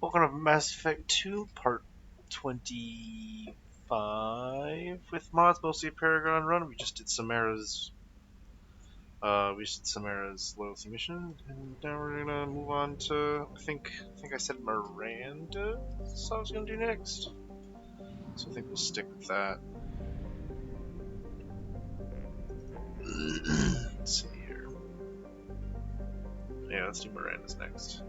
Welcome to Mass Effect 2, Part 25, with mods, mostly Paragon Run. We just did Samara's loyalty mission, and now we're gonna move on to I think I said Miranda. That's what I was gonna do next. So I think we'll stick with that. Let's see here. Yeah, let's do Miranda's next.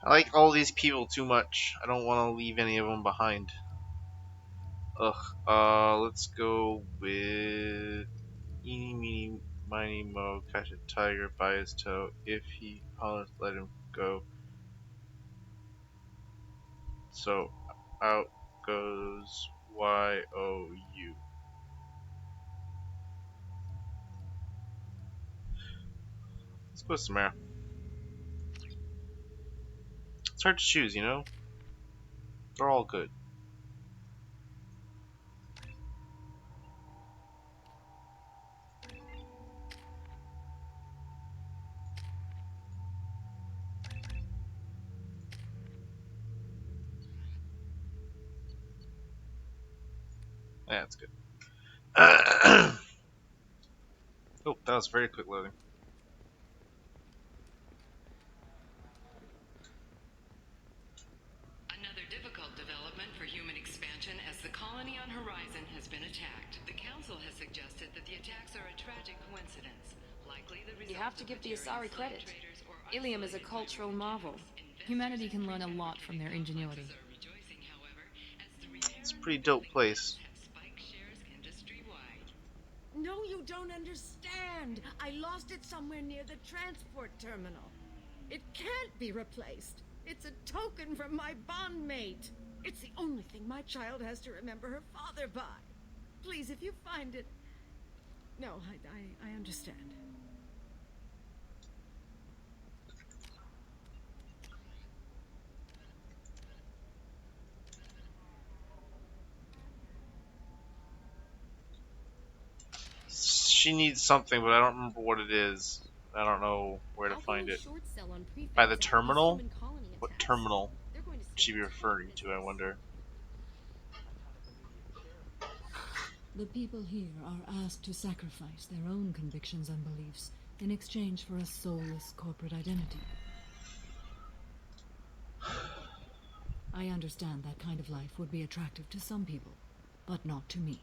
I like all these people too much. I don't want to leave any of them behind. Let's go with Eeny, meeny, miny, mo, catch a tiger by his toe. If he hollers, let him go. So out goes Y-O-U. Let's go with Samara. It's hard to choose, you know? They're all good. Yeah, that's good. Oh, that was very quick loading. Another difficult development for human expansion as the colony on Horizon has been attacked. The Council has suggested that the attacks are a tragic coincidence. Likely the result. You have to give the Asari credit. Ilium is a cultural marvel. Humanity can learn a lot from their ingenuity. It's a pretty dope place. No, you don't understand. I lost it somewhere near the transport terminal. It can't be replaced. It's a token from my bondmate. It's the only thing my child has to remember her father by. Please, if you find it... No, I understand. She needs something, but I don't remember what it is. I don't know where to find it. By the terminal? What terminal would she be referring to, I wonder? The people here are asked to sacrifice their own convictions and beliefs in exchange for a soulless corporate identity. I understand that kind of life would be attractive to some people, but not to me.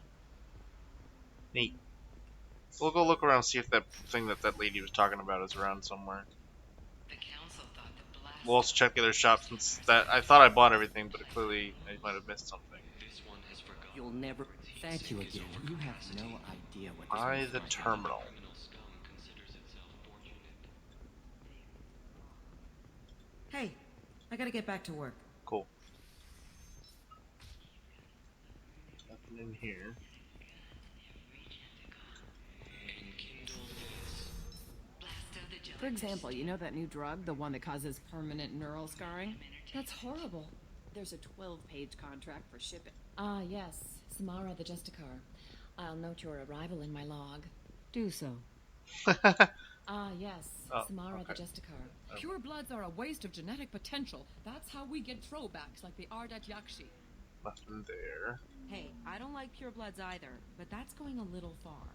Neat. We'll go look around, see if that thing that lady was talking about is around somewhere. We'll also check the other shops since that I thought I bought everything, but clearly I might have missed something. You'll never. Thank you again. You have no idea what. By the terminal. Hey, I gotta get back to work. Cool. Nothing in here. For example, you know that new drug, the one that causes permanent neural scarring? That's horrible. There's a 12-page contract for shipping. Ah, yes. Samara the Justicar. I'll note your arrival in my log. Do so. Ah, yes. Samara the Justicar. Pure bloods are a waste of genetic potential. That's how we get throwbacks like the Ardat Yakshi. Nothing there. Hey, I don't like pure bloods either, but that's going a little far.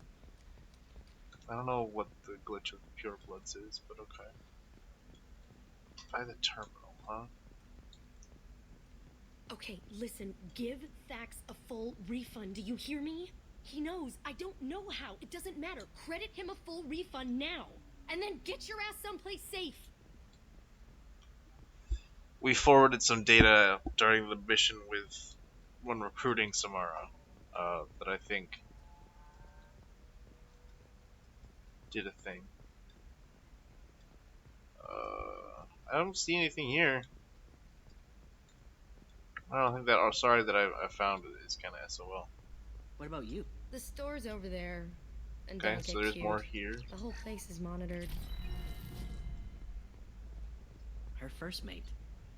I don't know what the glitch of Pure Bloods is, but okay. By the terminal, huh? Okay, listen, give Thax a full refund, do you hear me? He knows, I don't know how, it doesn't matter. Credit him a full refund now, and then get your ass someplace safe. we forwarded some data during the mission with when recruiting Samara that I think did a thing. I don't see anything here. I don't think that. Oh, sorry that I found it. It's kind of SOL. What about you? The store's over there. And Okay, don't so get there's cute. more here. The whole place is monitored. Her first mate.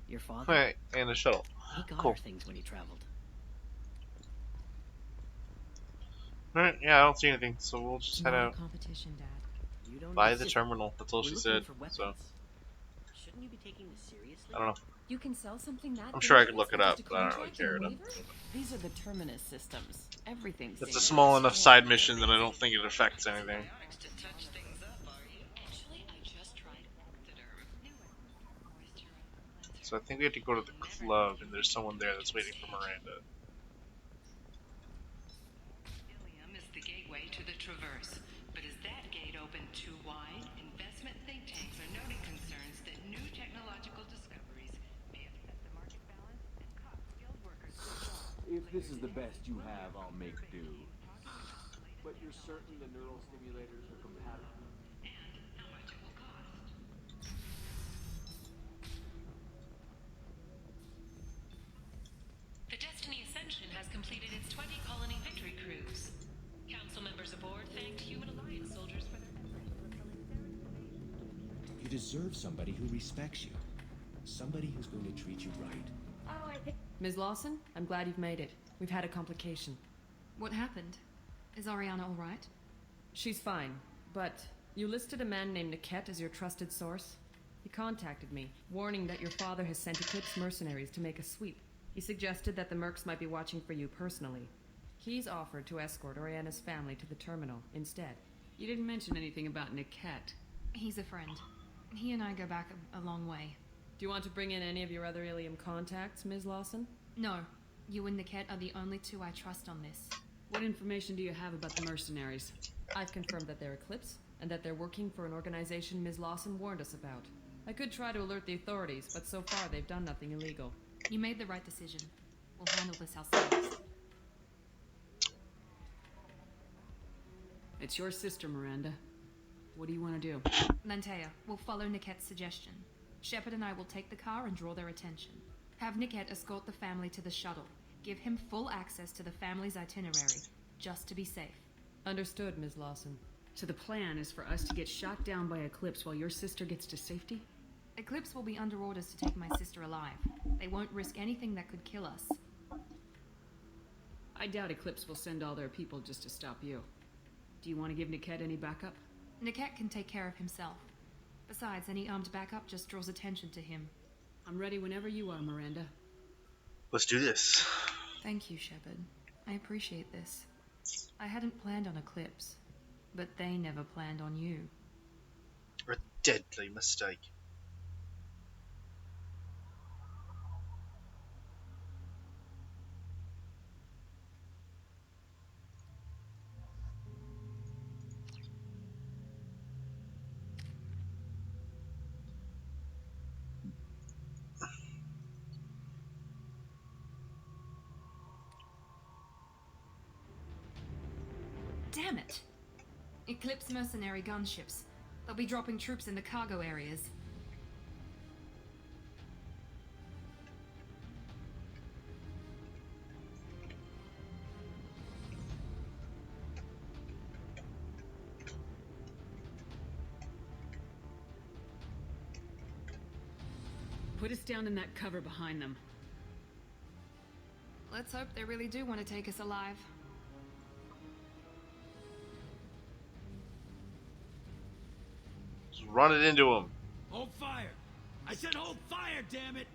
Your father? Hey, and a shuttle. He got Cool. her things when he traveled. Alright, yeah, I don't see anything, so we'll just head out. Competition, Dad. You don't By need the to- terminal. That's all We're she looking said. for weapons. So Shouldn't you be taking this seriously? I don't know. You can sell something that I'm sure I could dangerous look it with up, just a but I don't really contract and a care enough. waiver? These are the Terminus systems. Everything's It's a dangerous. small enough side mission that I don't think it affects anything. To touch things up, are you? Actually, I just tried So I think we have to go to the club, and there's someone there that's waiting for Miranda. Ilium is the gateway to the Traverse, but is that gate open too wide? Investment think tanks are noting concerns that new technological discoveries may upset the market balance and cost skilled workers to jobs. If this is the best you have, I'll make do. But you're certain the neural stimulators are compatible? And how much it will cost. The Destiny Ascension has completed its 20-colony victory cruise. Council members aboard thanked Human Alliance soldiers for their efforts in repelling Theris. You deserve somebody who respects you. Somebody who's going to treat you right. Oh, I think... Ms. Lawson, I'm glad you've made it. We've had a complication. What happened? Is Ariana all right? She's fine, but you listed a man named Niket as your trusted source. He contacted me, warning that your father has sent Eclipse mercenaries to make a sweep. He suggested that the Mercs might be watching for you personally. He's offered to escort Oriana's family to the terminal instead. You didn't mention anything about Niket. He's a friend. He and I go back a long way. Do you want to bring in any of your other Ilium contacts, Ms. Lawson? No. You and Niket are the only two I trust on this. What information do you have about the mercenaries? I've confirmed that they're Eclipse, and that they're working for an organization Ms. Lawson warned us about. I could try to alert the authorities, but so far they've done nothing illegal. You made the right decision. We'll handle this ourselves. It's your sister, Miranda. What do you want to do? Lantea, we'll follow Niket's suggestion. Shepard and I will take the car and draw their attention. Have Niket escort the family to the shuttle. Give him full access to the family's itinerary, just to be safe. Understood, Ms. Lawson. So the plan is for us to get shot down by Eclipse while your sister gets to safety? Eclipse will be under orders to take my sister alive. They won't risk anything that could kill us. I doubt Eclipse will send all their people just to stop you. Do you want to give Niket any backup? Niket can take care of himself. Besides, any armed backup just draws attention to him. I'm ready whenever you are, Miranda. Let's do this. Thank you, Shepard. I appreciate this. I hadn't planned on Eclipse, but they never planned on you. A deadly mistake. Damn it! Eclipse mercenary gunships. They'll be dropping troops in the cargo areas. Put us down in that cover behind them. Let's hope they really do want to take us alive. Just run it into him. Hold fire! I said hold fire, damn it!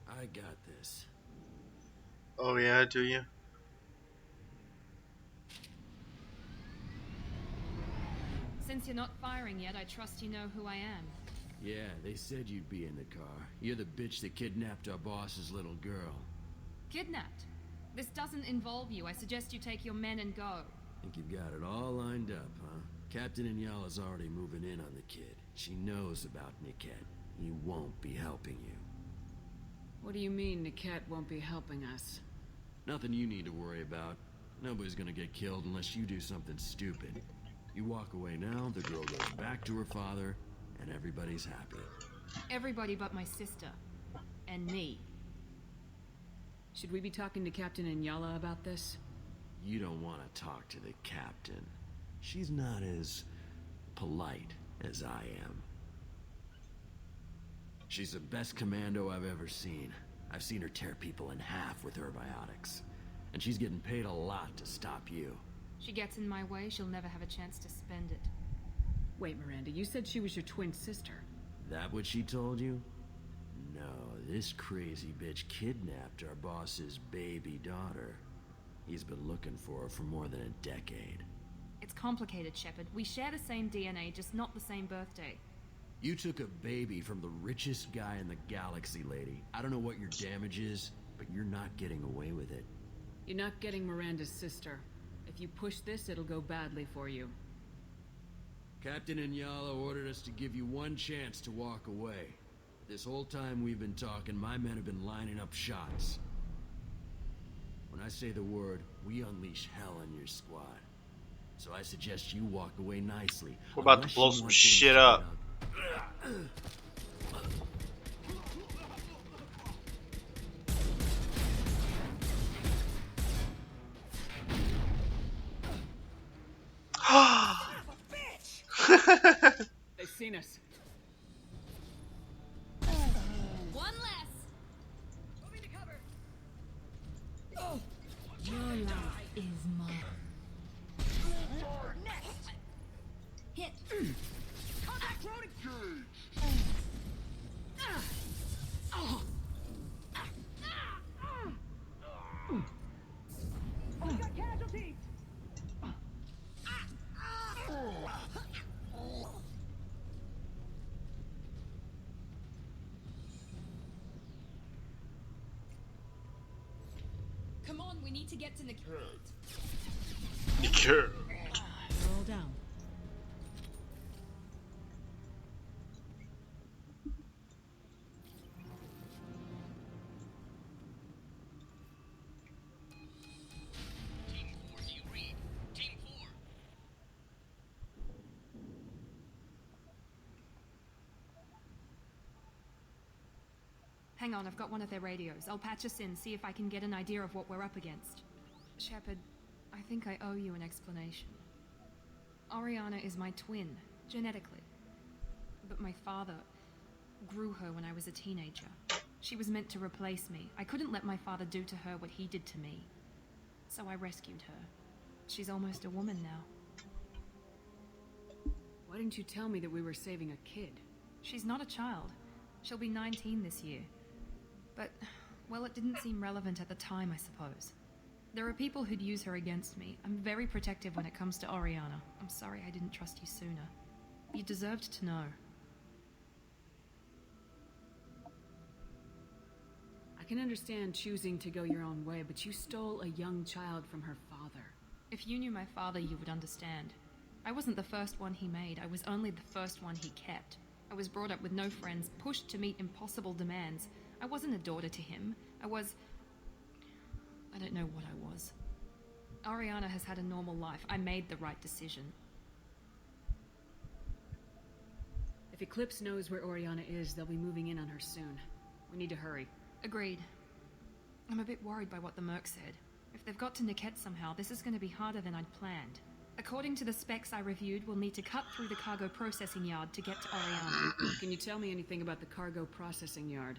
I got this. Oh yeah, do you? Since you're not firing yet, I trust you know who I am. Yeah, they said you'd be in the car. You're the bitch that kidnapped our boss's little girl. Kidnapped? This doesn't involve you. I suggest you take your men and go. Think you've got it all lined up, huh? Captain Inyala's already moving in on the kid. She knows about Niket. He won't be helping you. What do you mean Niket won't be helping us? Nothing you need to worry about. Nobody's gonna get killed unless you do something stupid. You walk away now, the girl goes back to her father, and everybody's happy. Everybody but my sister. And me. Should we be talking to Captain Inyala about this? You don't want to talk to the captain. She's not as polite as I am. She's the best commando I've ever seen. I've seen her tear people in half with her biotics. And she's getting paid a lot to stop you. She gets in my way, she'll never have a chance to spend it. Wait, Miranda, you said she was your twin sister. That what she told you? No, this crazy bitch kidnapped our boss's baby daughter. He's been looking for her for more than a decade. It's complicated, Shepard. We share the same DNA, just not the same birthday. You took a baby from the richest guy in the galaxy, lady. I don't know what your damage is, but you're not getting away with it. You're not getting Miranda's sister. If you push this, it'll go badly for you. Captain Inyala ordered us to give you one chance to walk away. This whole time we've been talking, my men have been lining up shots. When I say the word, we unleash hell on your squad. So I suggest you walk away nicely. We're about to blow some shit up. They've seen us. One less. Moving to cover. Your life is mine. Hit. Contact loading. We got casualties. Come on, we need to get to the Sure. Roll down. Team 4, do you read? Team 4. Hang on, I've got one of their radios. I'll patch us in, see if I can get an idea of what we're up against. Shepard, I think I owe you an explanation. Oriana is my twin, genetically. But my father grew her when I was a teenager. She was meant to replace me. I couldn't let my father do to her what he did to me. So I rescued her. She's almost a woman now. Why didn't you tell me that we were saving a kid? She's not a child. She'll be 19 this year. But, well, it didn't seem relevant at the time, I suppose. There are people who'd use her against me. I'm very protective when it comes to Oriana. I'm sorry I didn't trust you sooner. You deserved to know. I can understand choosing to go your own way, but you stole a young child from her father. If you knew my father, you would understand. I wasn't the first one he made. I was only the first one he kept. I was brought up with no friends, pushed to meet impossible demands. I wasn't a daughter to him. I don't know what I was. Oriana has had a normal life. I made the right decision. If Eclipse knows where Oriana is, they'll be moving in on her soon. We need to hurry. Agreed. I'm a bit worried by what the Merc said. If they've got to Niket somehow, this is going to be harder than I'd planned. According to the specs I reviewed, we'll need to cut through the cargo processing yard to get to Oriana. Can you tell me anything about the cargo processing yard?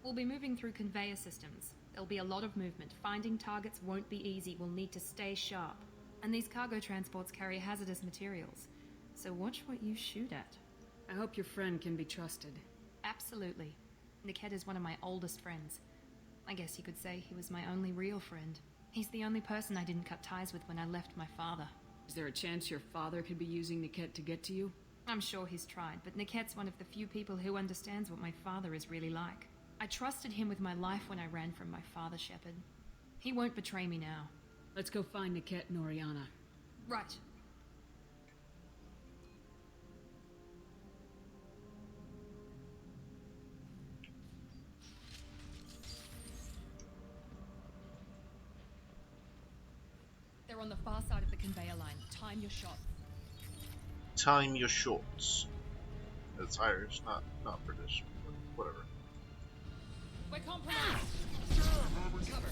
We'll be moving through conveyor systems. There'll be a lot of movement. Finding targets won't be easy. We'll need to stay sharp. And these cargo transports carry hazardous materials. So watch what you shoot at. I hope your friend can be trusted. Absolutely. Niket is one of my oldest friends. I guess you could say he was my only real friend. He's the only person I didn't cut ties with when I left my father. Is there a chance your father could be using Niket to get to you? I'm sure he's tried, but Niket's one of the few people who understands what my father is really like. I trusted him with my life when I ran from my father, Shepard. He won't betray me now. Let's go find Niket and Oriana. Right. They're on the far side of the conveyor line. Time your shot. Time your shorts. It's Irish, not British. But whatever. We're compromised. Cover.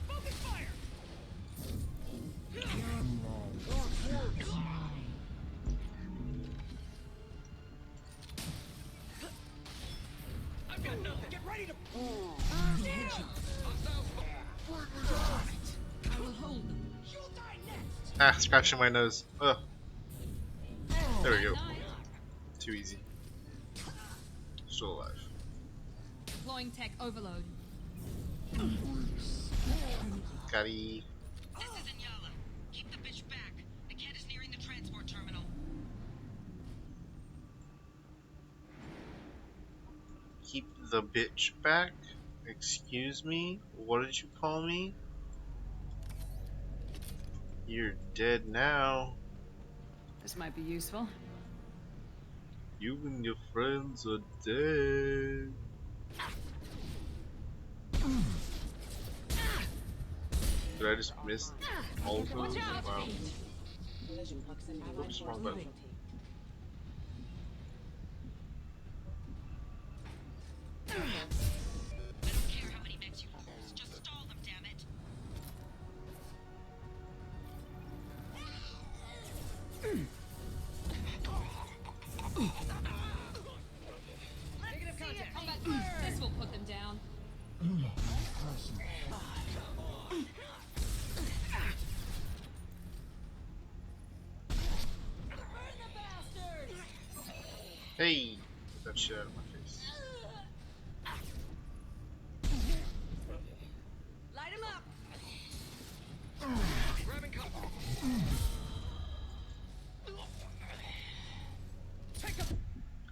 Focus fire. I've got nothing. Get ready to. I will hold them. You'll die next. Ah, scratching my nose. Ugh. There we go. Too easy. Still alive. Deploying tech overload. Gotti. This is Inyala. Keep the bitch back. The cat is nearing the transport terminal. Keep the bitch back? Excuse me? What did you call me? You're dead now. This might be useful. You and your friends are dead. Did I just miss all of them? Wow. Oops, wrong button. I don't care how many mechs you lose. Just stall them, damn it. Negative contact. This will put them down. Hey! Get that shit out of my face. Light him up. Grabbing cover.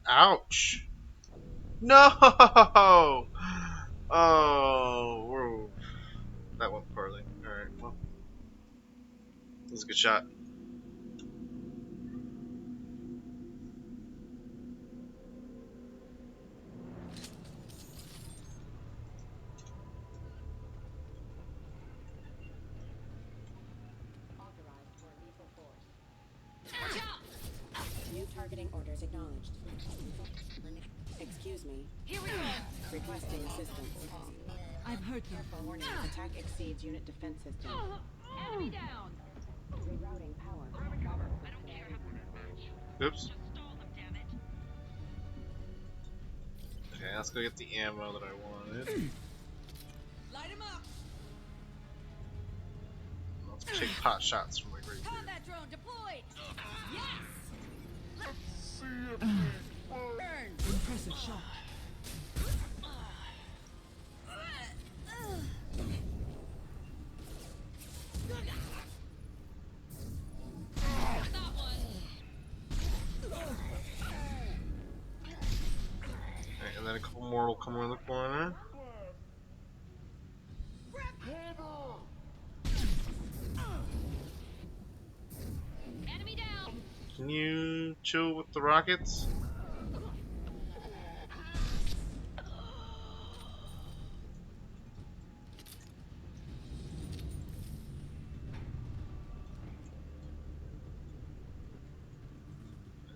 Ouch! No! Oh, whoa. That went poorly. Alright, well. That was a good shot. New targeting orders acknowledged. Excuse me. Here we go. Requesting assistance. I've heard them. Careful warning. Attack exceeds unit defense system. Enemy down. Rerouting power. I don't care how Oops. just stall them, damn it. Okay, let's go get the ammo that I wanted. Light him up. Let's take pot shots from like right here. Combat drone deployed. Yes. Burn. Impressive shot. Alright, and then a couple more will come around the corner. Enemy down. Can you chill with the rockets?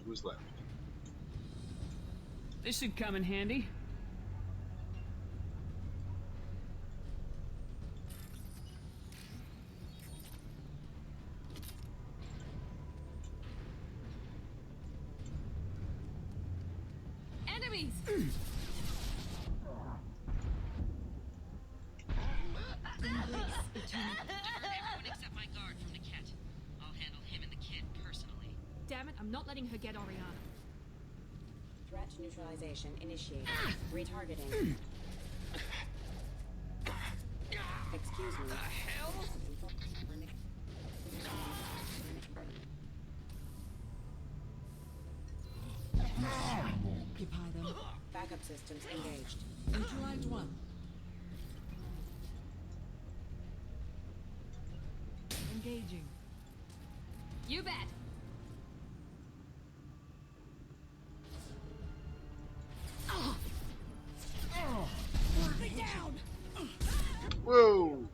Who's left? This should come in handy. Enemies. Everyone except my guard from the cat. I'll handle him and the kid personally. Damn it! I'm not letting her get Oriana. Threat neutralization initiated. Retargeting. Excuse me. Occupy them. Backup systems engaged. Neutralize one. Engaging. You bet. Down. Whoa!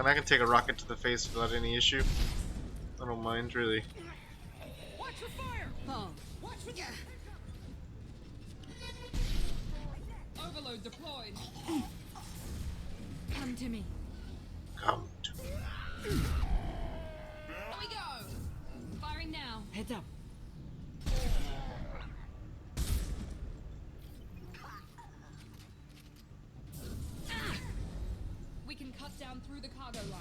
fine. I can take a rocket to the face without any issue. I don't mind, really. Watch for fire! Oh. Watch for that! Overload deployed. Come to me. Come to me. Here we go. Firing now. Heads up. We can cut down through the cargo line.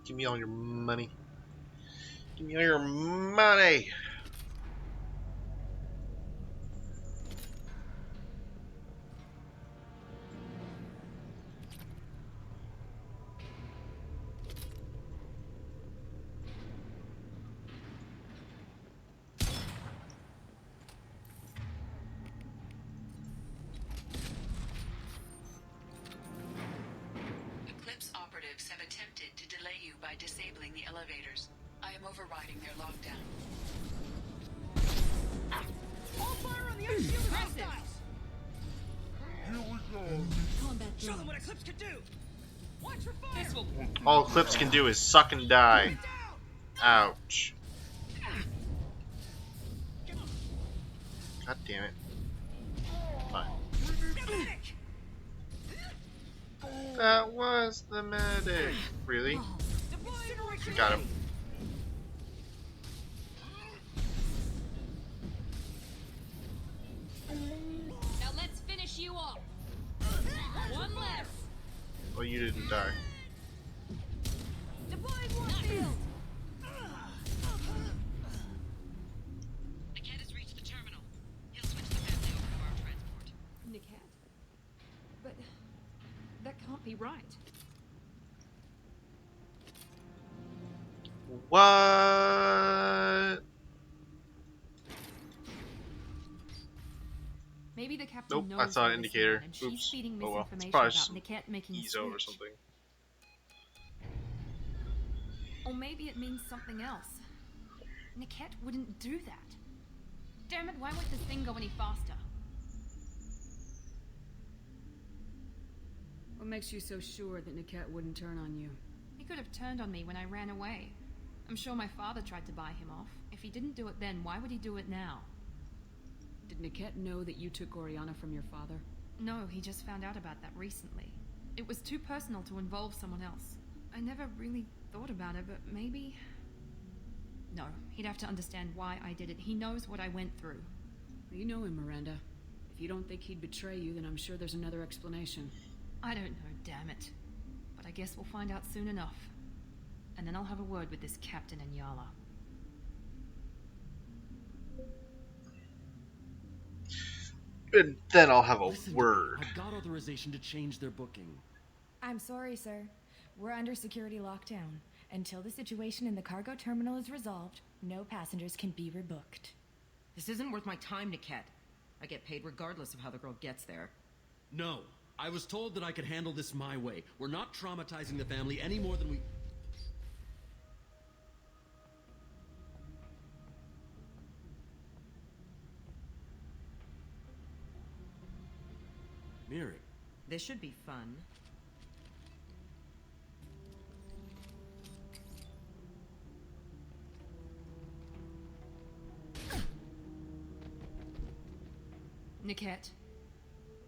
Give me all your money. Give me all your money. Eclipse operatives have attempted to delay you by disabling the elevators. I am overriding their lockdown. All fire on the unshielded hostiles! Here we go. Combat Show them what Eclipse can do! Watch for fire! This will All Eclipse can do is suck and die. Ouch. God damn it. Fine. That was the medic. Really? Got him. Now let's finish you off. One less. Well, you didn't die. Deploying Warfield! Niket has reached the terminal. He'll switch the family over to our transport. Niket? But that can't be right. What? Maybe the captain Nope, knows I saw an where this indicator. man, and she's Oops. feeding Oh well. It's misinformation probably about just Niket making a Ezo or switch. something. Or maybe it means something else. Niket wouldn't do that. Damn it, why won't this thing go any faster? What makes you so sure that Niket wouldn't turn on you? He could have turned on me when I ran away. I'm sure my father tried to buy him off. If he didn't do it then, why would he do it now? Did Niket know that you took Oriana from your father? No, he just found out about that recently. It was too personal to involve someone else. I never really thought about it, but maybe... No, he'd have to understand why I did it. He knows what I went through. You know him, Miranda. If you don't think he'd betray you, then I'm sure there's another explanation. I don't know, damn it. But I guess we'll find out soon enough. And then I'll have a word with this captain and Yala. And then I'll have a Listen, word. I got authorization to change their booking. I'm sorry, sir. We're under security lockdown. Until the situation in the cargo terminal is resolved, no passengers can be rebooked. This isn't worth my time, Niket. I get paid regardless of how the girl gets there. No, I was told that I could handle this my way. We're not traumatizing the family any more than we... Miri. This should be fun. Niket,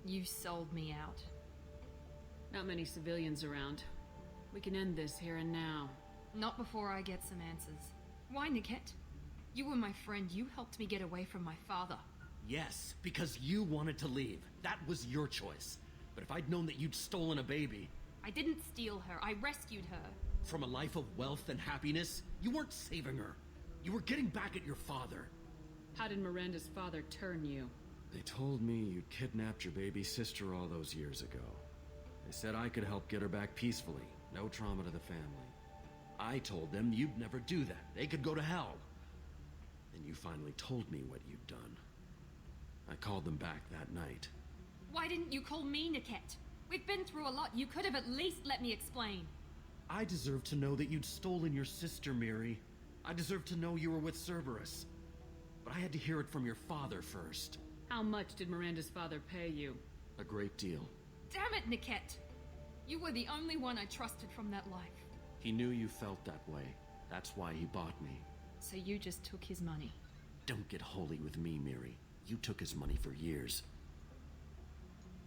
you sold me out. Not many civilians around. We can end this here and now. Not before I get some answers. Why, Niket? You were my friend. You helped me get away from my father. Yes, because you wanted to leave. That was your choice. But if I'd known that you'd stolen a baby... I didn't steal her. I rescued her. From a life of wealth and happiness, you weren't saving her. You were getting back at your father. How did Miranda's father turn you? They told me you'd kidnapped your baby sister all those years ago. They said I could help get her back peacefully. No trauma to the family. I told them you'd never do that. They could go to hell. Then you finally told me what you'd done. I called them back that night. Why didn't you call me, Niket? We've been through a lot. You could have at least let me explain. I deserve to know that you'd stolen your sister, Miri. I deserve to know you were with Cerberus. But I had to hear it from your father first. How much did Miranda's father pay you? A great deal. Damn it, Niket! You were the only one I trusted from that life. He knew you felt that way. That's why he bought me. So you just took his money? Don't get holy with me, Miri. You took his money for years.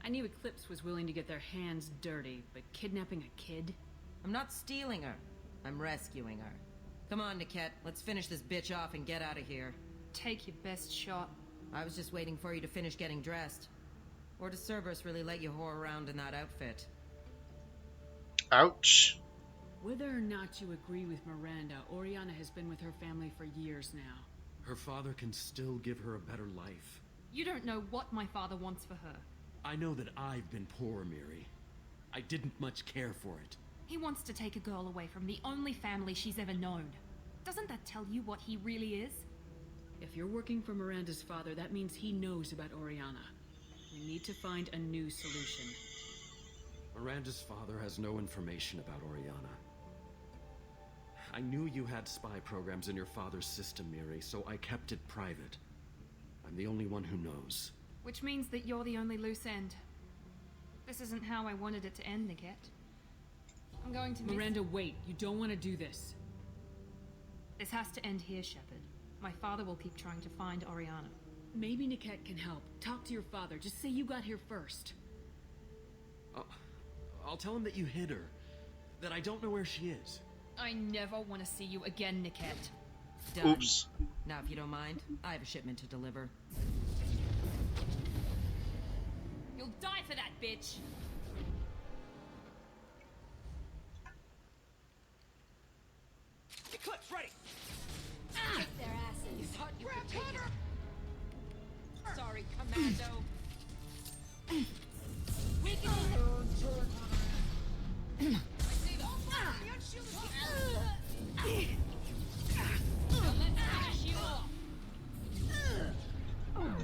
I knew Eclipse was willing to get their hands dirty, but kidnapping a kid? I'm not stealing her. I'm rescuing her. Come on, Niket. Let's finish this bitch off and get out of here. Take your best shot. I was just waiting for you to finish getting dressed. Or does Cerberus really let you whore around in that outfit? Ouch. Whether or not you agree with Miranda, Oriana has been with her family for years now. Her father can still give her a better life. You don't know what my father wants for her. I know that I've been poor, Miri. I didn't much care for it. He wants to take a girl away from the only family she's ever known. Doesn't that tell you what he really is? If you're working for Miranda's father, that means he knows about Oriana. We need to find a new solution. Miranda's father has no information about Oriana. I knew you had spy programs in your father's system, Miri, so I kept it private. I'm the only one who knows. Which means that you're the only loose end. This isn't how I wanted it to end, Niket. I'm going to Miranda, wait. You don't want to do this. This has to end here, Shepard. My father will keep trying to find Oriana. Maybe Niket can help. Talk to your father. Just say you got here first. I'll tell him that you hid her. That I don't know where she is. I never want to see you again, Niket. Done. Oops. Now, if you don't mind, I have a shipment to deliver. You'll die for that, bitch! Eclipse, ready! Kick their asses. You thought you could take it? Sorry, Commando. We can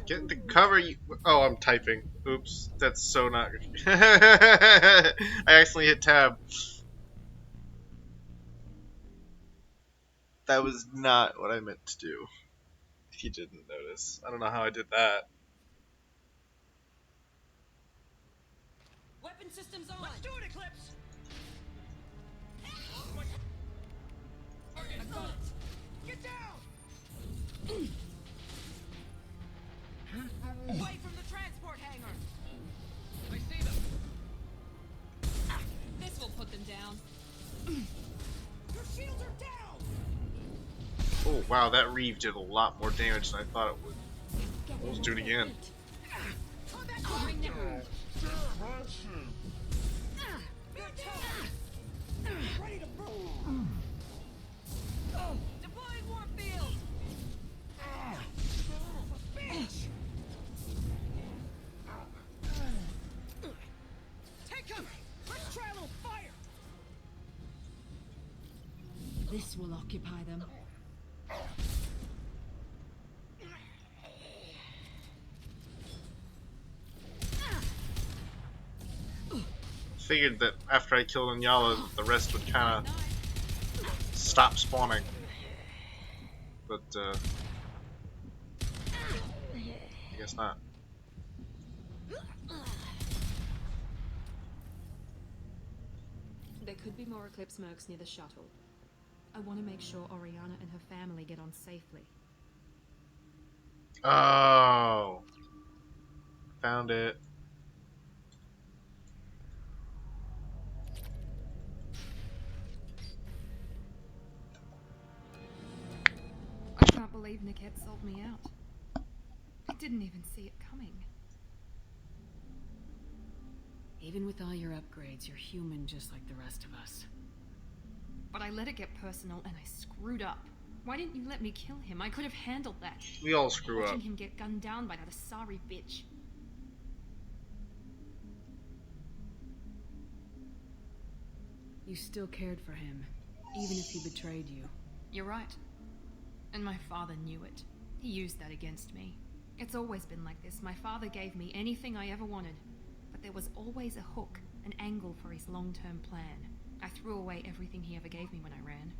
Get the cover. Oh, I'm typing. Oops, that's so not. I accidentally hit tab. That was not what I meant to do. If you didn't notice, I don't know how I did that. Weapon systems on. Let's do it, Eclipse. Get down. Away from the transport hangar. I see them. This will put them down. Your shields are down. Oh wow, that Reeve did a lot more damage than I thought it would. Let's do it again. Ready to burn. Deploying Warfield. Bitch. Take cover. Let's try a little fire. This will occupy them. Figured that after I killed Inyala, the rest would kind of stop spawning. But, I guess not. There could be more Eclipse mercs near the shuttle. I want to make sure Oriana and her family get on safely. Oh. Found it. I can't believe Niket sold me out. I didn't even see it coming. Even with all your upgrades, you're human just like the rest of us. But I let it get personal and I screwed up. Why didn't you let me kill him? I could have handled that. We all screw up. Watching him get gunned down by that Asari bitch. You still cared for him. even if he betrayed you. You're right. And my father knew it. He used that against me. It's always been like this. My father gave me anything I ever wanted, but there was always a hook, an angle for his long-term plan. I threw away everything he ever gave me when I ran.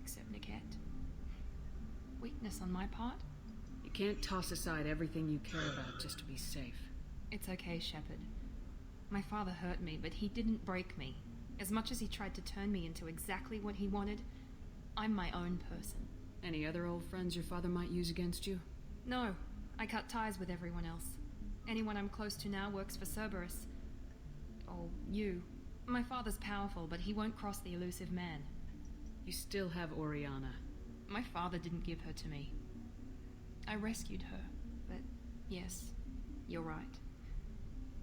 Except Niket. Weakness on my part? You can't toss aside everything you care about just to be safe. It's okay, Shepard. My father hurt me, but he didn't break me. As much as he tried to turn me into exactly what he wanted, I'm my own person. Any other old friends your father might use against you? No, I cut ties with everyone else. Anyone I'm close to now works for Cerberus. Or you. My father's powerful, but he won't cross the elusive man. You still have Oriana. My father didn't give her to me. I rescued her, but yes, you're right.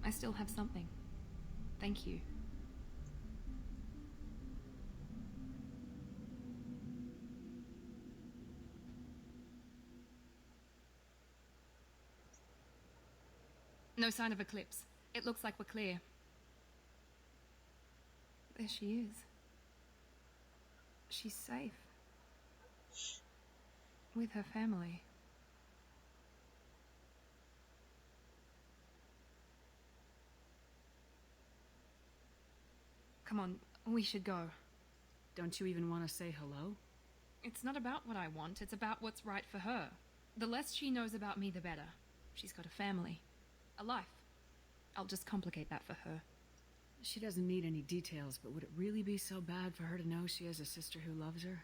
I still have something. Thank you. No sign of Eclipse. It looks like we're clear. There she is. She's safe. With her family. Come on, we should go. Don't you even want to say hello? It's not about what I want, it's about what's right for her. The less she knows about me, the better. She's got a family. A life. I'll just complicate that for her. She doesn't need any details, but would it really be so bad for her to know she has a sister who loves her?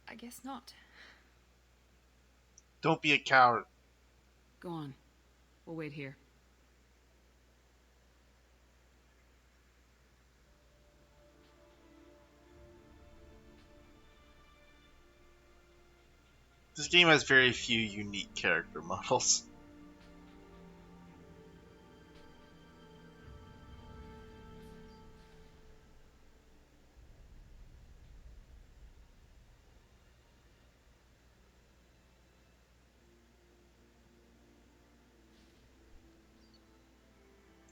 I guess not. Don't be a coward. Go on. We'll wait here. This game has very few unique character models.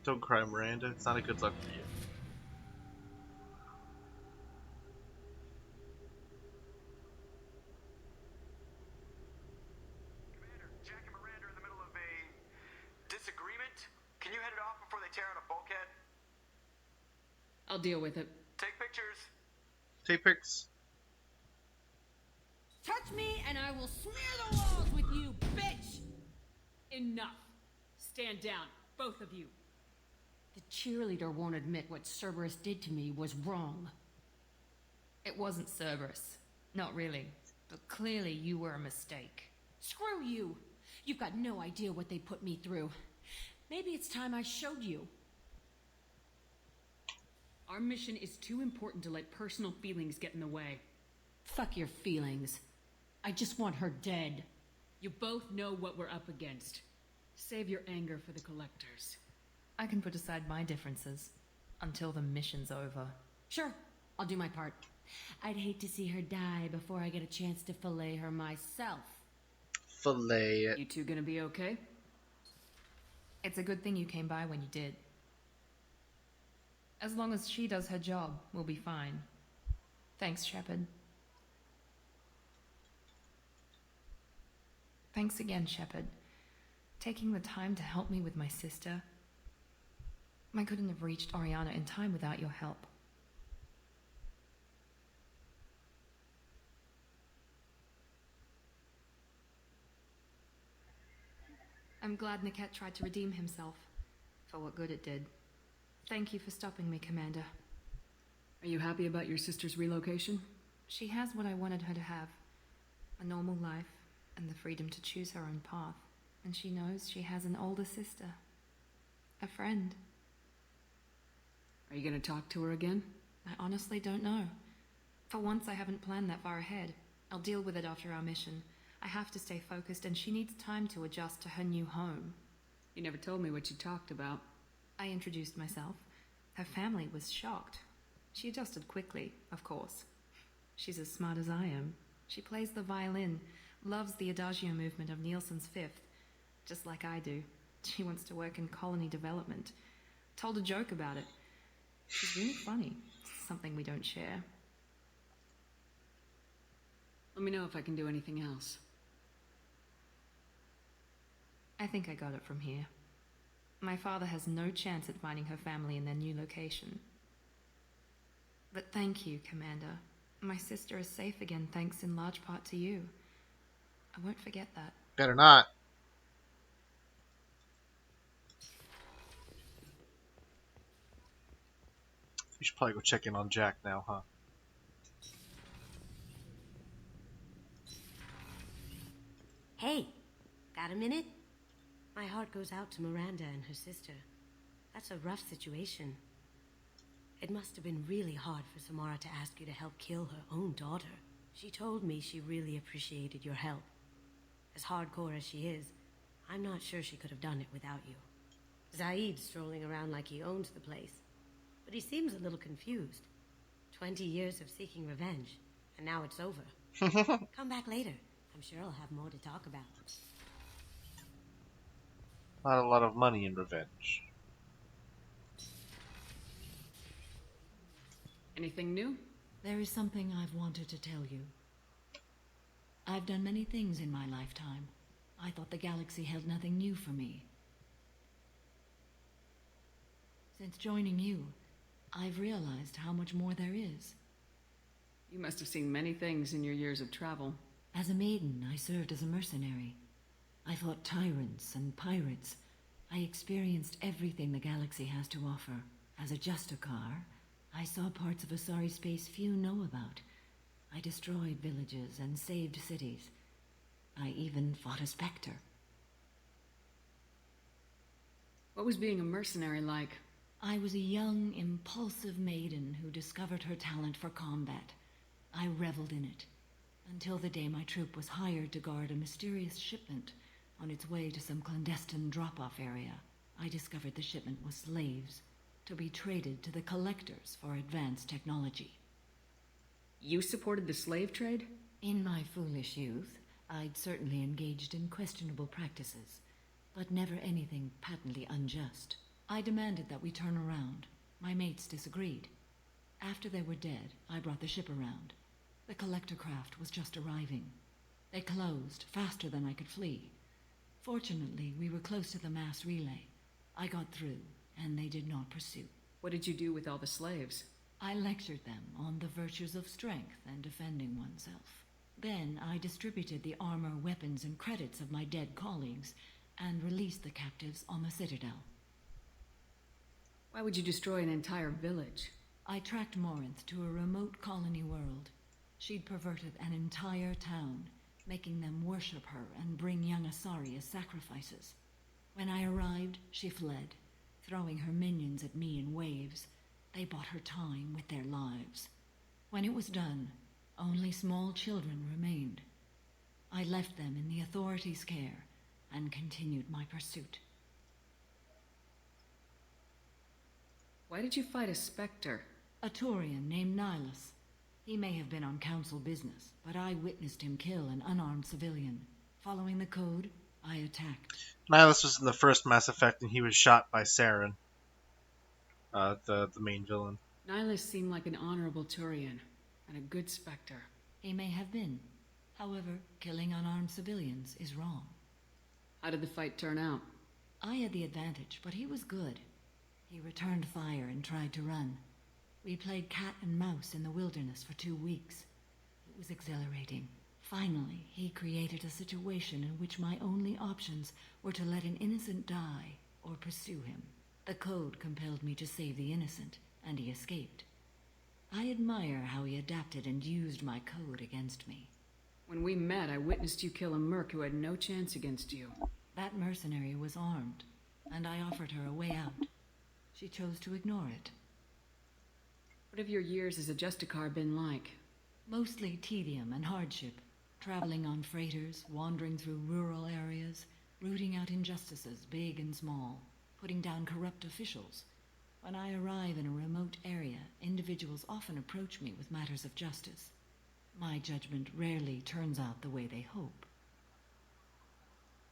Don't cry, Miranda. It's not a good luck for you. Commander, Jack and Miranda are in the middle of a disagreement. Can you head it off before they tear out a bulkhead? I'll deal with it. Take pictures. Take pics. Touch me and I will smear the walls with you, bitch! Enough. Stand down, both of you. The cheerleader won't admit what Cerberus did to me was wrong. It wasn't Cerberus. Not really. But clearly you were a mistake. Screw you! You've got no idea what they put me through. Maybe it's time I showed you. Our mission is too important to let personal feelings get in the way. Fuck your feelings. I just want her dead. You both know what we're up against. Save your anger for the collectors. I can put aside my differences until the mission's over. Sure, I'll do my part. I'd hate to see her die before I get a chance to fillet her myself. Fillet it. You two gonna be okay? It's a good thing you came by when you did. As long as she does her job, we'll be fine. Thanks, Shepard. Thanks again, Shepard. Taking the time to help me with my sister. I couldn't have reached Oriana in time without your help. I'm glad Niket tried to redeem himself, for what good it did. Thank you for stopping me, Commander. Are you happy about your sister's relocation? She has what I wanted her to have. A normal life, and the freedom to choose her own path. And she knows she has an older sister. A friend. Are you gonna talk to her again? I honestly don't know. For once, I haven't planned that far ahead. I'll deal with it after our mission. I have to stay focused, and she needs time to adjust to her new home. You never told me what you talked about. I introduced myself. Her family was shocked. She adjusted quickly, of course. She's as smart as I am. She plays the violin, loves the Adagio movement of Nielsen's Fifth, just like I do. She wants to work in colony development. Told a joke about it. She's really funny. Something we don't share. Let me know if I can do anything else. I think I got it from here. My father has no chance at finding her family in their new location. But thank you, Commander. My sister is safe again thanks in large part to you. I won't forget that. Better not. We should probably go check in on Jack now, huh? Hey, got a minute? My heart goes out to Miranda and her sister. That's a rough situation. It must have been really hard for Samara to ask you to help kill her own daughter. She told me she really appreciated your help. As hardcore as she is, I'm not sure she could have done it without you. Zaid's strolling around like he owns the place, but he seems a little confused. 20 years of seeking revenge, and now it's over. Come back later. I'm sure I'll have more to talk about. Not a lot of money in revenge. Anything new? There is something I've wanted to tell you. I've done many things in my lifetime. I thought the galaxy held nothing new for me. Since joining you, I've realized how much more there is. You must have seen many things in your years of travel. As a maiden, I served as a mercenary. I fought tyrants and pirates. I experienced everything the galaxy has to offer. As a Justicar, I saw parts of Asari space few know about. I destroyed villages and saved cities. I even fought a Spectre. What was being a mercenary like? I was a young, impulsive maiden who discovered her talent for combat. I reveled in it, until the day my troop was hired to guard a mysterious shipment on its way to some clandestine drop-off area. I discovered the shipment was slaves, to be traded to the collectors for advanced technology. You supported the slave trade? In my foolish youth, I'd certainly engaged in questionable practices, but never anything patently unjust. I demanded that we turn around. My mates disagreed. After they were dead, I brought the ship around. The collector craft was just arriving. They closed faster than I could flee. Fortunately, we were close to the mass relay. I got through, and they did not pursue. What did you do with all the slaves? I lectured them on the virtues of strength and defending oneself. Then I distributed the armor, weapons, and credits of my dead colleagues and released the captives on the Citadel. Why would you destroy an entire village? I tracked Morinth to a remote colony world. She'd perverted an entire town, making them worship her and bring young Asari as sacrifices. When I arrived, she fled, throwing her minions at me in waves. They bought her time with their lives. When it was done, only small children remained. I left them in the authorities' care and continued my pursuit. Why did you fight a Spectre? A Turian named Nihilus. He may have been on council business, but I witnessed him kill an unarmed civilian. Following the code, I attacked. Nihilus was in the first Mass Effect, and he was shot by Saren, the main villain. Nihilus seemed like an honorable Turian, and a good Spectre. He may have been. However, killing unarmed civilians is wrong. How did the fight turn out? I had the advantage, but he was good. He returned fire and tried to run. We played cat and mouse in the wilderness for 2 weeks. It was exhilarating. Finally, he created a situation in which my only options were to let an innocent die or pursue him. The code compelled me to save the innocent, and he escaped. I admire how he adapted and used my code against me. When we met, I witnessed you kill a merc who had no chance against you. That mercenary was armed, and I offered her a way out. She chose to ignore it. What have your years as a Justicar been like? Mostly tedium and hardship. Traveling on freighters, wandering through rural areas, rooting out injustices, big and small, putting down corrupt officials. When I arrive in a remote area, individuals often approach me with matters of justice. My judgment rarely turns out the way they hope.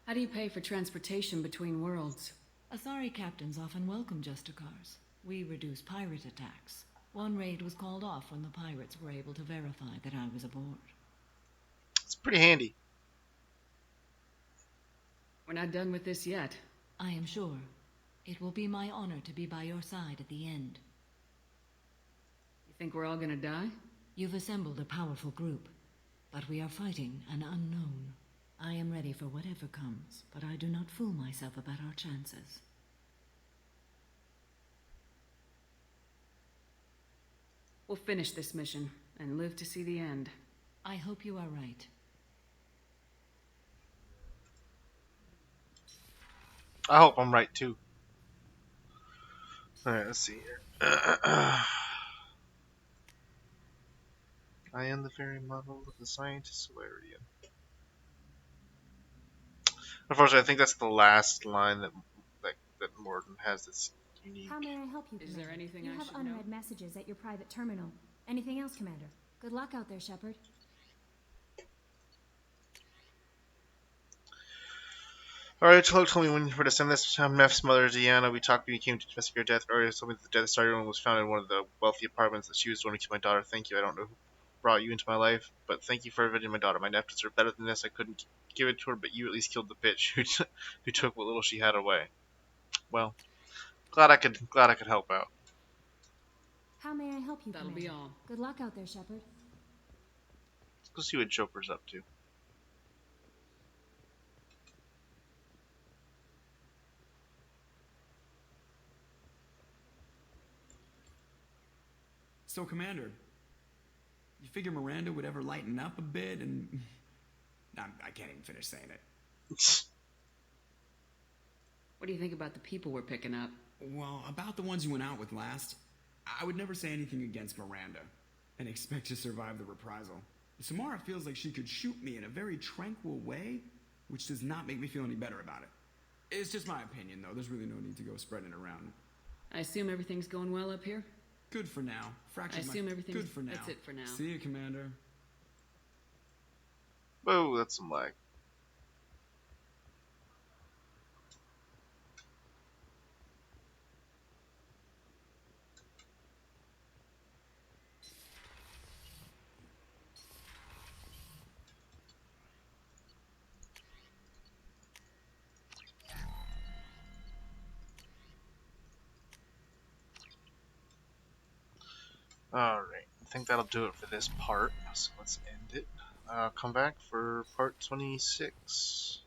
How do you pay for transportation between worlds? Asari captains often welcome Justicars. We reduce pirate attacks. One raid was called off when the pirates were able to verify that I was aboard. It's pretty handy. We're not done with this yet. I am sure. It will be my honor to be by your side at the end. You think we're all gonna die? You've assembled a powerful group, but we are fighting an unknown. I am ready for whatever comes, but I do not fool myself about our chances. We'll finish this mission and live to see the end. I hope you are right. I hope I'm right too. Alright, let's see here. I am the very model of the scientist Solarian. Unfortunately, I think that's the last line that Mordin has that's unique. How may I help you, Is there anything you I have should unread know? messages at your private terminal. Anything else, Commander? Good luck out there, Shepard. Alright, told me when you were to send this Meph's mother, Deanna. We talked when you came to investigate her death. Earlier, told me that the Death Star room was found in one of the wealthy apartments that she was going to keep my daughter. Thank you. I don't know who brought you into my life, but thank you for avenging my daughter. My nephews are better than this. I couldn't give it to her, but you at least killed the bitch who took what little she had away. Well, glad I could help out. How may I help you, That'll Commander? be all. Good luck out there, Shepard. Let's go see what Joker's up to. So, Commander, you figure Miranda would ever lighten up a bit and... I can't even finish saying it. What do you think about the people we're picking up? Well, about the ones you went out with last, I would never say anything against Miranda and expect to survive the reprisal. Samara feels like she could shoot me in a very tranquil way, which does not make me feel any better about it. It's just my opinion, though. There's really no need to go spreading it around. I assume everything's going well up here? Good for now. I assume everything's good for now. That's it for now. See you, Commander. Whoa, that's some lag. Alright, I think that'll do it for this part, so let's end it. Come back for part 26.